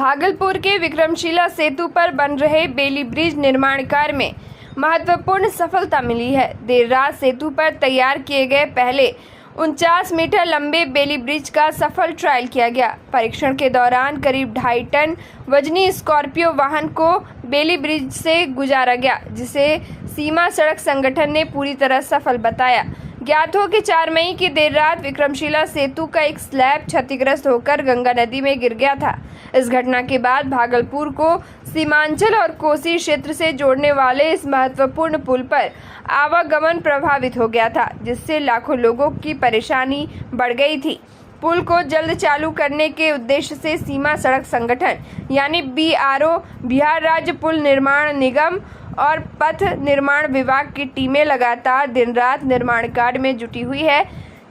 भागलपुर के विक्रमशिला सेतु पर बन रहे बेली ब्रिज निर्माण कार्य में महत्वपूर्ण सफलता मिली है। देर रात सेतु पर तैयार किए गए पहले 49 मीटर लंबे बेली ब्रिज का सफल ट्रायल किया गया। परीक्षण के दौरान करीब 2.5 टन वजनी स्कॉर्पियो वाहन को बेली ब्रिज से गुजारा गया, जिसे सीमा सड़क संगठन ने पूरी तरह सफल बताया। ज्ञात हो कि 4 मई की देर रात विक्रमशिला सेतु का एक स्लैब क्षतिग्रस्त होकर गंगा नदी में गिर गया था। इस घटना के बाद भागलपुर को सीमांचल और कोसी क्षेत्र से जोड़ने वाले इस महत्वपूर्ण पुल पर आवागमन प्रभावित हो गया था, जिससे लाखों लोगों की परेशानी बढ़ गई थी। पुल को जल्द चालू करने के उद्देश्य से सीमा सड़क संगठन यानी BRO, बिहार राज्य पुल निर्माण निगम और पथ निर्माण विभाग की टीमें लगातार दिन रात निर्माण कार्य में जुटी हुई है।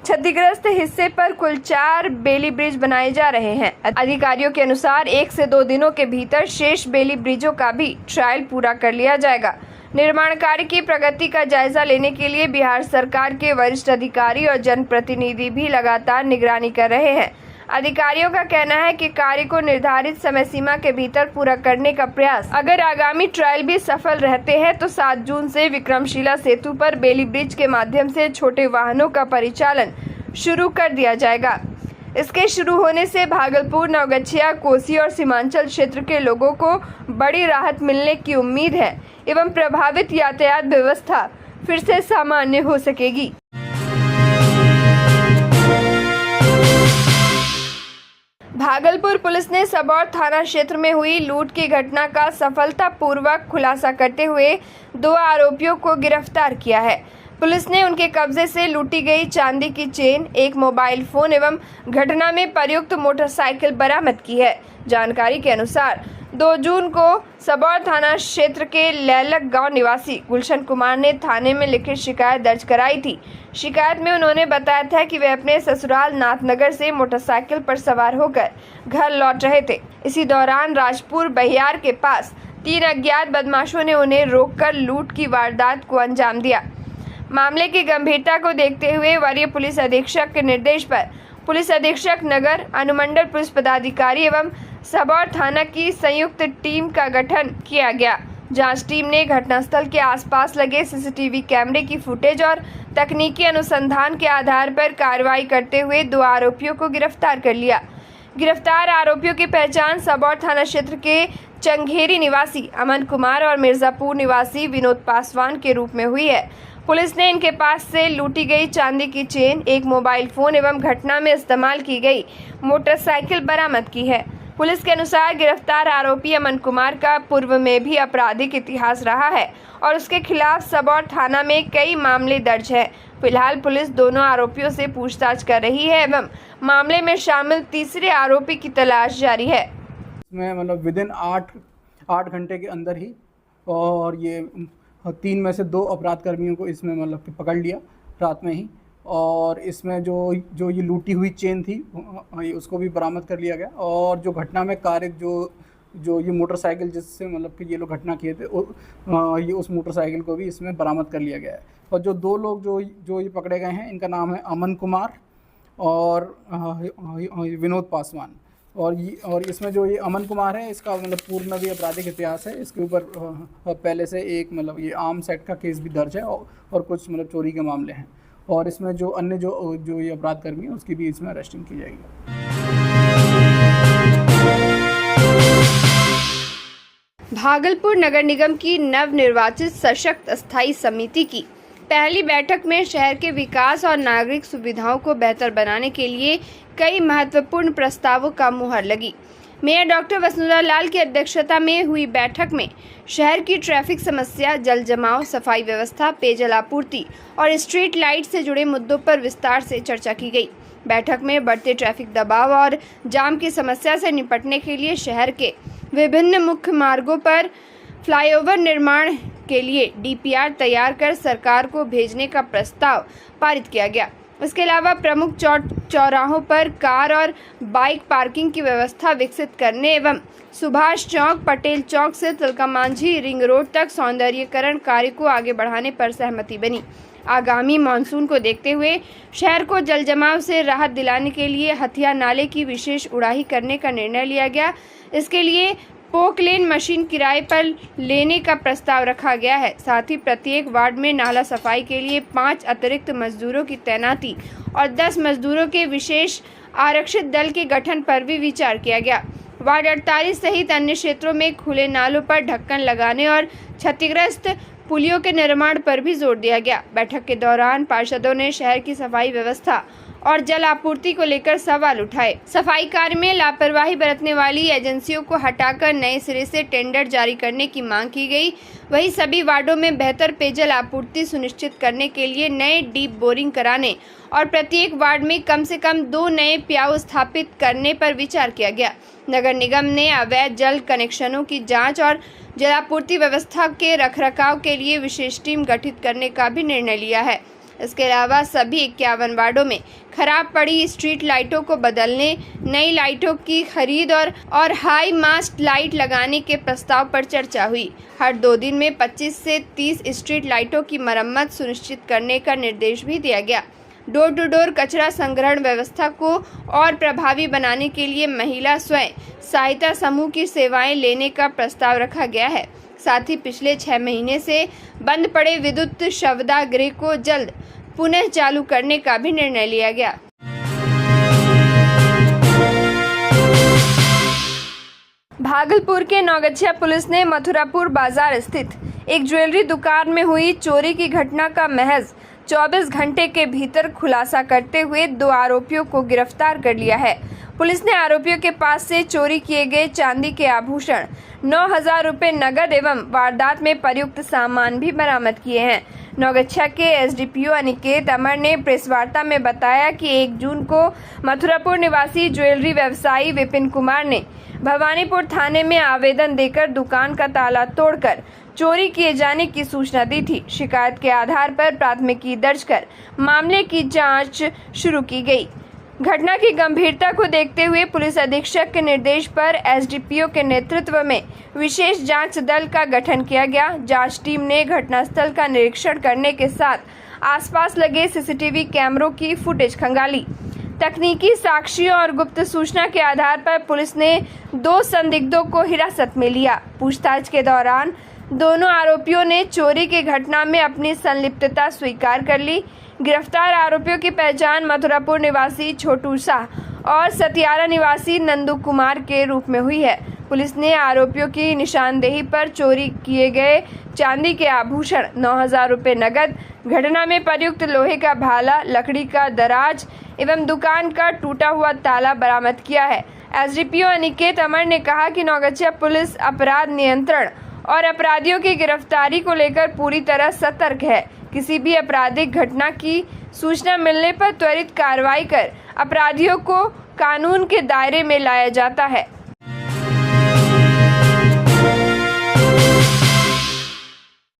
क्षतिग्रस्त हिस्से पर कुल 4 बेली ब्रिज बनाए जा रहे हैं। अधिकारियों के अनुसार 1 से 2 दिनों के भीतर शेष बेली ब्रिजों का भी ट्रायल पूरा कर लिया जाएगा। निर्माण कार्य की प्रगति का जायजा लेने के लिए बिहार सरकार के वरिष्ठ अधिकारी और जनप्रतिनिधि भी लगातार निगरानी कर रहे हैं। अधिकारियों का कहना है कि कार्य को निर्धारित समय सीमा के भीतर पूरा करने का प्रयास अगर आगामी ट्रायल भी सफल रहते हैं तो 7 जून से विक्रमशिला सेतु पर बेली ब्रिज के माध्यम से छोटे वाहनों का परिचालन शुरू कर दिया जाएगा। इसके शुरू होने से भागलपुर, नवगछिया, कोसी और सीमांचल क्षेत्र के लोगों को बड़ी राहत मिलने की उम्मीद है एवं प्रभावित यातायात व्यवस्था फिर से सामान्य हो सकेगी। भागलपुर पुलिस ने सबौर थाना क्षेत्र में हुई लूट की घटना का सफलतापूर्वक खुलासा करते हुए 2 आरोपियों को गिरफ्तार किया है। पुलिस ने उनके कब्जे से लूटी गई चांदी की चेन, एक मोबाइल फोन एवं घटना में प्रयुक्त मोटरसाइकिल बरामद की है। जानकारी के अनुसार 2 जून को सबौर थाना क्षेत्र के लैलक गांव निवासी गुलशन कुमार ने थाने में लिखित शिकायत दर्ज कराई थी। शिकायत में उन्होंने बताया था कि वे अपने ससुराल नाथनगर से मोटरसाइकिल पर सवार होकर घर लौट रहे थे। इसी दौरान राजपुर बहियार के पास 3 अज्ञात बदमाशों ने उन्हें रोककर लूट की वारदात को अंजाम दिया। मामले की गंभीरता को देखते हुए वरीय पुलिस अधीक्षक के निर्देश पर पुलिस अधीक्षक नगर, अनुमंडल पुलिस पदाधिकारी एवं सबौर थाना की संयुक्त टीम का गठन किया गया। जांच टीम ने घटनास्थल के आसपास लगे CCTV कैमरे की फुटेज और तकनीकी अनुसंधान के आधार पर कार्रवाई करते हुए 2 आरोपियों को गिरफ्तार कर लिया। गिरफ्तार आरोपियों की पहचान सबौर थाना क्षेत्र के चंगेरी निवासी अमन कुमार और मिर्जापुर निवासी विनोद पासवान के रूप में हुई है। पुलिस ने इनके पास से लूटी गई चांदी की चेन, एक मोबाइल फोन एवं घटना में इस्तेमाल की गई मोटरसाइकिल बरामद की है। पुलिस के अनुसार गिरफ्तार आरोपी अमन कुमार का पूर्व में भी आपराधिक इतिहास रहा है और उसके खिलाफ सबौर थाना में कई मामले दर्ज हैं। फिलहाल पुलिस दोनों आरोपियों से पूछताछ कर रही है एवं मामले में शामिल तीसरे आरोपी की तलाश जारी है। इसमें मतलब विदिन 8 घंटे के अंदर ही और ये 3 में से 2 अपराध कर्मियों को इसमें मतलब कि पकड़ लिया रात में ही। और इसमें जो ये लूटी हुई चेन थी उसको भी बरामद कर लिया गया। और जो घटना में कार्य जो ये मोटरसाइकिल जिससे मतलब कि ये लोग घटना किए थे ये उस मोटरसाइकिल को भी इसमें बरामद कर लिया गया है। और जो 2 लोग जो ये पकड़े गए हैं, इनका नाम है अमन कुमार और विनोद पासवान। और इसमें जो ये अमन कुमार है, इसका मतलब पूर्ण भी आपराधिक इतिहास है। इसके ऊपर पहले से एक मतलब ये आर्म्स एक्ट का केस भी दर्ज है और कुछ मतलब चोरी के मामले हैं। और इसमें जो अन्य जो ये अपराध कर्मी है उसकी भी इसमें अरेस्टिंग की जाएगी। भागलपुर नगर निगम की नवनिर्वाचित सशक्त स्थायी समिति की पहली बैठक में शहर के विकास और नागरिक सुविधाओं को बेहतर बनाने के लिए कई महत्वपूर्ण प्रस्तावों का मुहर लगी। मेयर डॉक्टर वसुंधरा लाल की अध्यक्षता में हुई बैठक में शहर की ट्रैफिक समस्या, जल जमाव, सफाई व्यवस्था, पेयजल आपूर्ति और स्ट्रीट लाइट से जुड़े मुद्दों पर विस्तार से चर्चा की गई। बैठक में बढ़ते ट्रैफिक दबाव और जाम की समस्या से निपटने के लिए शहर के विभिन्न मुख्य मार्गों पर फ्लाईओवर निर्माण के लिए DPR तैयार कर सरकार को भेजने का प्रस्ताव पारित किया गया। इसके अलावा प्रमुख चौराहों पर कार और बाइक पार्किंग की व्यवस्था विकसित करने एवं सुभाष चौक, पटेल चौक से तिलका मांझी रिंग रोड तक सौंदर्यीकरण कार्य को आगे बढ़ाने पर सहमति बनी। आगामी मानसून को देखते हुए शहर को जलजमाव से राहत दिलाने के लिए हथिया नाले की विशेष उड़ाही करने का निर्णय लिया गया। इसके लिए पोकलेन मशीन किराए पर लेने का प्रस्ताव रखा गया है। साथ ही प्रत्येक वार्ड में नाला सफाई के लिए 5 अतिरिक्त मजदूरों की तैनाती और 10 मजदूरों के विशेष आरक्षित दल के गठन पर भी विचार किया गया। वार्ड 48 सहित अन्य क्षेत्रों में खुले नालों पर ढक्कन लगाने और क्षतिग्रस्त पुलियों के निर्माण पर भी जोर दिया गया। बैठक के दौरान पार्षदों ने शहर की सफाई व्यवस्था और जल आपूर्ति को लेकर सवाल उठाए। सफाई कार्य में लापरवाही बरतने वाली एजेंसियों को हटाकर नए सिरे से टेंडर जारी करने की मांग की गई। वहीं सभी वार्डों में बेहतर पेयजल आपूर्ति सुनिश्चित करने के लिए नए डीप बोरिंग कराने और प्रत्येक वार्ड में कम से कम 2 नए प्याऊ स्थापित करने पर विचार किया गया। नगर निगम ने अवैध जल कनेक्शनों की जांच और जलापूर्ति व्यवस्था के रखरखाव के लिए विशेष टीम गठित करने का भी निर्णय लिया है। इसके अलावा सभी 51 वार्डों में खराब पड़ी स्ट्रीट लाइटों को बदलने, नई लाइटों की खरीद और हाई मास्ट लाइट लगाने के प्रस्ताव पर चर्चा हुई। हर 2 दिन में 25 से 30 स्ट्रीट लाइटों की मरम्मत सुनिश्चित करने का निर्देश भी दिया गया। डोर टू डोर कचरा संग्रहण व्यवस्था को और प्रभावी बनाने के लिए महिला स्वयं सहायता समूह की सेवाएं लेने का प्रस्ताव रखा गया है। साथ ही पिछले 6 महीने से बंद पड़े विद्युत शवदा गृह को जल्द पुनः चालू करने का भी निर्णय लिया गया। भागलपुर के नौगछिया पुलिस ने मथुरापुर बाजार स्थित एक ज्वेलरी दुकान में हुई चोरी की घटना का महज 24 घंटे के भीतर खुलासा करते हुए 2 आरोपियों को गिरफ्तार कर लिया है। पुलिस ने आरोपियों के पास से चोरी किए गए चांदी के आभूषण, 9,000 रुपए नगद एवं वारदात में प्रयुक्त सामान भी बरामद किए हैं। नौगछिया के एसडीपीओ अनिकेत अमर ने प्रेस वार्ता में बताया कि 1 जून को मथुरापुर निवासी ज्वेलरी व्यवसायी विपिन कुमार ने भवानीपुर थाने में आवेदन देकर दुकान का ताला तोड़कर चोरी किए जाने की सूचना दी थी। शिकायत के आधार पर प्राथमिकी दर्ज कर मामले की जांच शुरू की गई। घटना की गंभीरता को देखते हुए पुलिस अधीक्षक के निर्देश पर एसडीपीओ के नेतृत्व में विशेष जांच दल का गठन किया गया। जांच टीम ने घटनास्थल का निरीक्षण करने के साथ आसपास लगे सीसीटीवी कैमरों की फुटेज खंगाली। तकनीकी साक्ष्यों और गुप्त सूचना के आधार पर पुलिस ने 2 संदिग्धों को हिरासत में लिया। पूछताछ के दौरान दोनों आरोपियों ने चोरी की घटना में अपनी संलिप्तता स्वीकार कर ली। गिरफ्तार आरोपियों की पहचान मथुरापुर निवासी छोटू शाह और सतियारा निवासी नंदू कुमार के रूप में हुई है। पुलिस ने आरोपियों की निशानदेही पर चोरी किए गए चांदी के आभूषण, 9,000 रुपए नगद, घटना में प्रयुक्त लोहे का भाला, लकड़ी का दराज एवं दुकान का टूटा हुआ ताला बरामद किया है। एसडीपीओ अनिकेत अमर ने कहा कि नौगछिया पुलिस अपराध नियंत्रण और अपराधियों की गिरफ्तारी को लेकर पूरी तरह सतर्क है। किसी भी आपराधिक घटना की सूचना मिलने पर त्वरित कार्रवाई कर अपराधियों को कानून के दायरे में लाया जाता है।